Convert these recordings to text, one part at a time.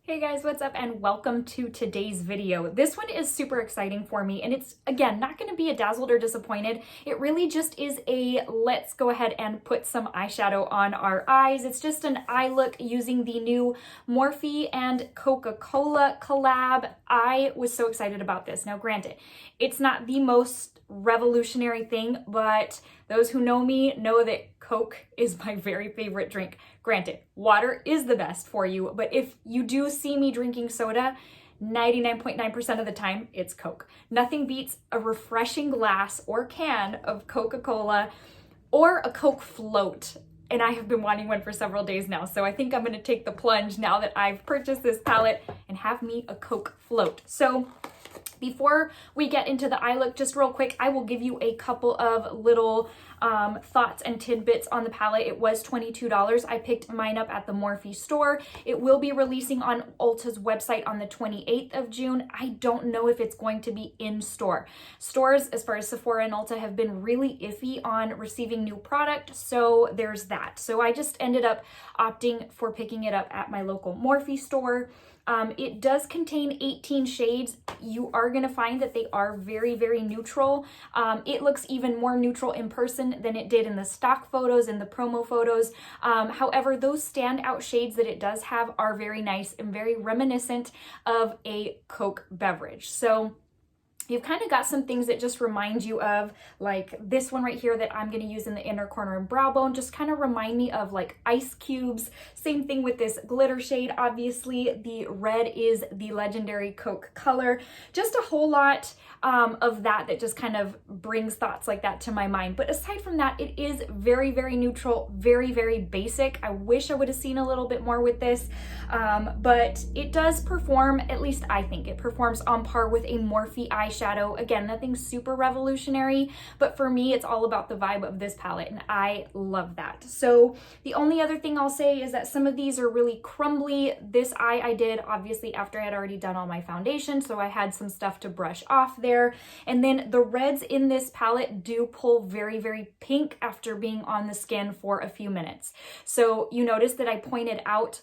Hey guys, what's up and welcome to today's video. This one is super exciting for me and it's, again, not going to be a dazzled or disappointed. It really just is a let's go ahead and put some eyeshadow on our eyes. It's just an eye look using the new Morphe and Coca Cola collab. I was so excited about this. Now granted, it's not the most revolutionary thing, but those who know me know that Coke is my very favorite drink. Granted, water is the best for you, but if you do see me drinking soda, 99.9% of the time, it's Coke. Nothing beats a refreshing glass or can of Coca-Cola or a Coke float. And I have been wanting one for several days now, so I think I'm gonna take the plunge now that I've purchased this palette and have me a Coke float. So before we get into the eye look, just real quick, I will give you a couple of little thoughts and tidbits on the palette. It was $22. I picked mine up at the Morphe store. It will be releasing on Ulta's website on the 28th of June. I don't know if it's going to be in store. Stores, as far as Sephora and Ulta, have been really iffy on receiving new product, so there's that. So I just ended up opting for picking it up at my local Morphe store. It does contain 18 shades. You are going to find that they are very, very neutral. It looks even more neutral in person than it did in the stock photos and the promo photos. However, those standout shades that it does have are very nice and very reminiscent of a Coke beverage. So you've kind of got some things that just remind you of, like this one right here that I'm going to use in the inner corner and brow bone, just kind of remind me of like ice cubes. Same thing with this glitter shade. Obviously, the red is the legendary Coke color. Just a whole lot of that just kind of brings thoughts like that to my mind. But aside from that, it is very, very neutral, very, very basic. I wish I would have seen a little bit more with this, but it does perform, at least I think it performs on par with a Morphe eyeshadow. Again, nothing super revolutionary, but for me, it's all about the vibe of this palette, and I love that. So the only other thing I'll say is that some of these are really crumbly. This eye I did obviously after I had already done all my foundation, so I had some stuff to brush off there. And then the reds in this palette do pull very, very pink after being on the skin for a few minutes. So you notice that I pointed out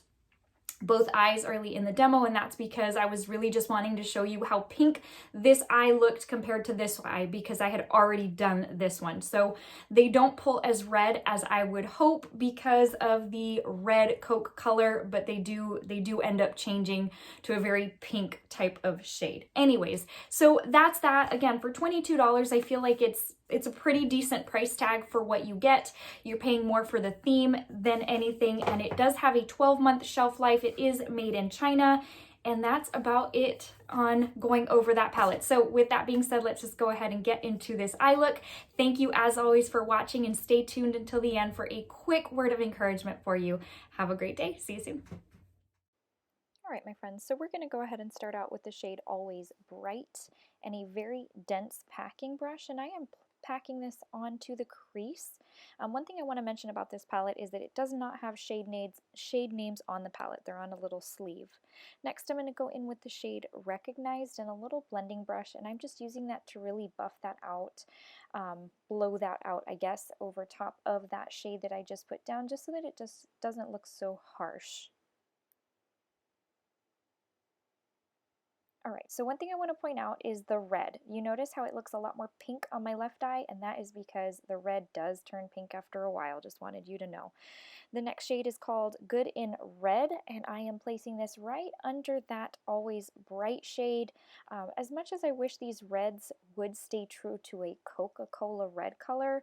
both eyes early in the demo, and that's because I was really just wanting to show you how pink this eye looked compared to this eye, because I had already done this one. So they don't pull as red as I would hope because of the red Coke color, but they do end up changing to a very pink type of shade. Anyways, so that's that. Again, for $22, I feel like it's a pretty decent price tag for what you get. You're paying more for the theme than anything, and it does have a 12-month shelf life. It is made in China, and that's about it on going over that palette. So with that being said, let's just go ahead and get into this eye look. Thank you as always for watching, and stay tuned until the end for a quick word of encouragement for you. Have a great day. See you soon. All right, my friends, so we're going to go ahead and start out with the shade Always Bright and a very dense packing brush, and I am packing this onto the crease. One thing I want to mention about this palette is that it does not have shade names on the palette. They're on a little sleeve. Next, I'm going to go in with the shade Recognized and a little blending brush, and I'm just using that to really buff that out, blow that out, I guess, over top of that shade that I just put down, just so that it just doesn't look so harsh. All right, so one thing I want to point out is the red. You notice how it looks a lot more pink on my left eye, and that is because the red does turn pink after a while. Just wanted you to know. The next shade is called Good in Red, and I am placing this right under that Always Bright shade. As much as I wish these reds would stay true to a Coca-Cola red color,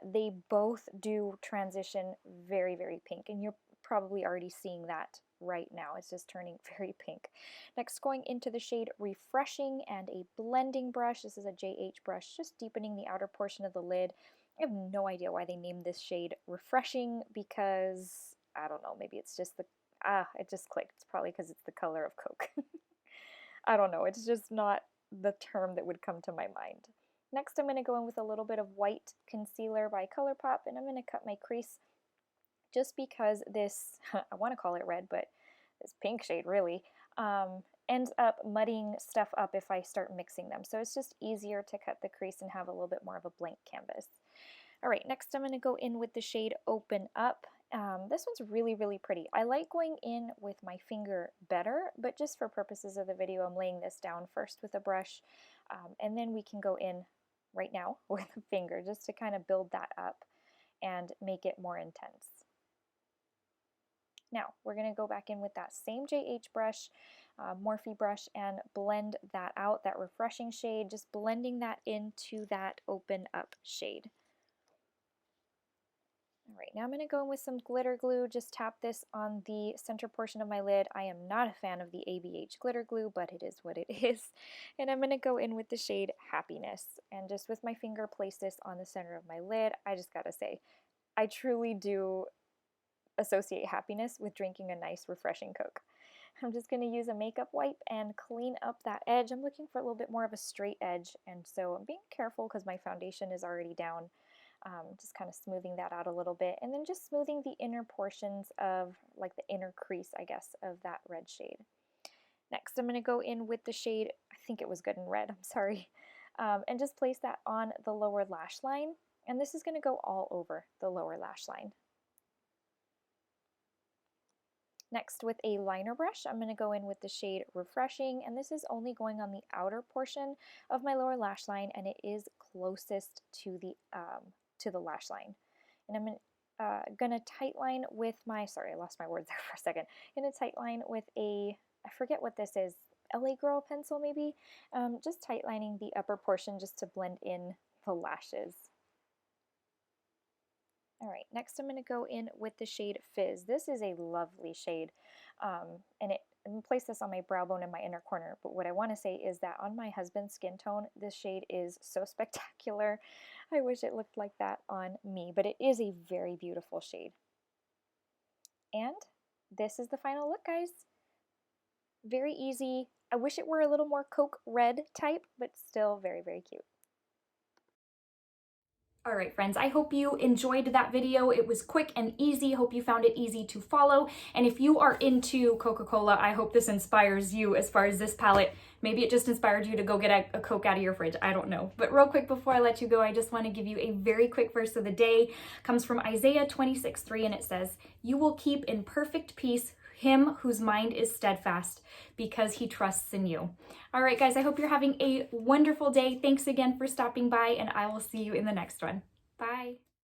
they both do transition very, very pink, and you're probably already seeing that right now. It's just turning very pink. Next, going into the shade Refreshing and a blending brush. This is a JH brush, just deepening the outer portion of the lid. I have no idea why they named this shade Refreshing, because I don't know, maybe it's just it just clicked. It's probably because it's the color of Coke. I don't know, it's just not the term that would come to my mind. Next, I'm going to go in with a little bit of white concealer by ColourPop, and I'm going to cut my crease just because this, I want to call it red, but this pink shade really, ends up muddying stuff up if I start mixing them. So it's just easier to cut the crease and have a little bit more of a blank canvas. All right, next I'm going to go in with the shade Open Up. This one's really, really pretty. I like going in with my finger better, but just for purposes of the video, I'm laying this down first with a brush, and then we can go in right now with a finger just to kind of build that up and make it more intense. Now, we're going to go back in with that same JH brush, Morphe brush, and blend that out, that refreshing shade, just blending that into that Open Up shade. All right, now I'm going to go in with some glitter glue, just tap this on the center portion of my lid. I am not a fan of the ABH glitter glue, but it is what it is. And I'm going to go in with the shade Happiness, and just with my finger place this on the center of my lid. I just got to say, I truly do associate happiness with drinking a nice refreshing Coke. I'm just going to use a makeup wipe and clean up that edge. I'm looking for a little bit more of a straight edge, and so I'm being careful because my foundation is already down. Just kind of smoothing that out a little bit, and then just smoothing the inner portions of, like the inner crease, I guess, of that red shade. Next, I'm going to go in with the shade, I think it was Good in Red, I'm sorry, and just place that on the lower lash line, and this is going to go all over the lower lash line. Next, with a liner brush, I'm going to go in with the shade Refreshing, and this is only going on the outer portion of my lower lash line, and it is closest to the lash line. And I'm gonna tight line with my, sorry, I lost my words there for a second. I'm gonna tight line with a, I forget what this is, LA Girl pencil maybe. Just tight lining the upper portion just to blend in the lashes. All right, next I'm going to go in with the shade Fizz. This is a lovely shade, and I'm going to place this on my brow bone in my inner corner, but what I want to say is that on my husband's skin tone, this shade is so spectacular. I wish it looked like that on me, but it is a very beautiful shade. And this is the final look, guys. Very easy. I wish it were a little more Coke red type, but still very, very cute. All right, friends, I hope you enjoyed that video. It was quick and easy. Hope you found it easy to follow. And if you are into Coca Cola, I hope this inspires you as far as this palette. Maybe it just inspired you to go get a Coke out of your fridge. I don't know. But real quick before I let you go, I just want to give you a very quick verse of the day. It comes from Isaiah 26:3, and it says, "You will keep in perfect peace him whose mind is steadfast, because he trusts in you." All right, guys, I hope you're having a wonderful day. Thanks again for stopping by, and I will see you in the next one. Bye.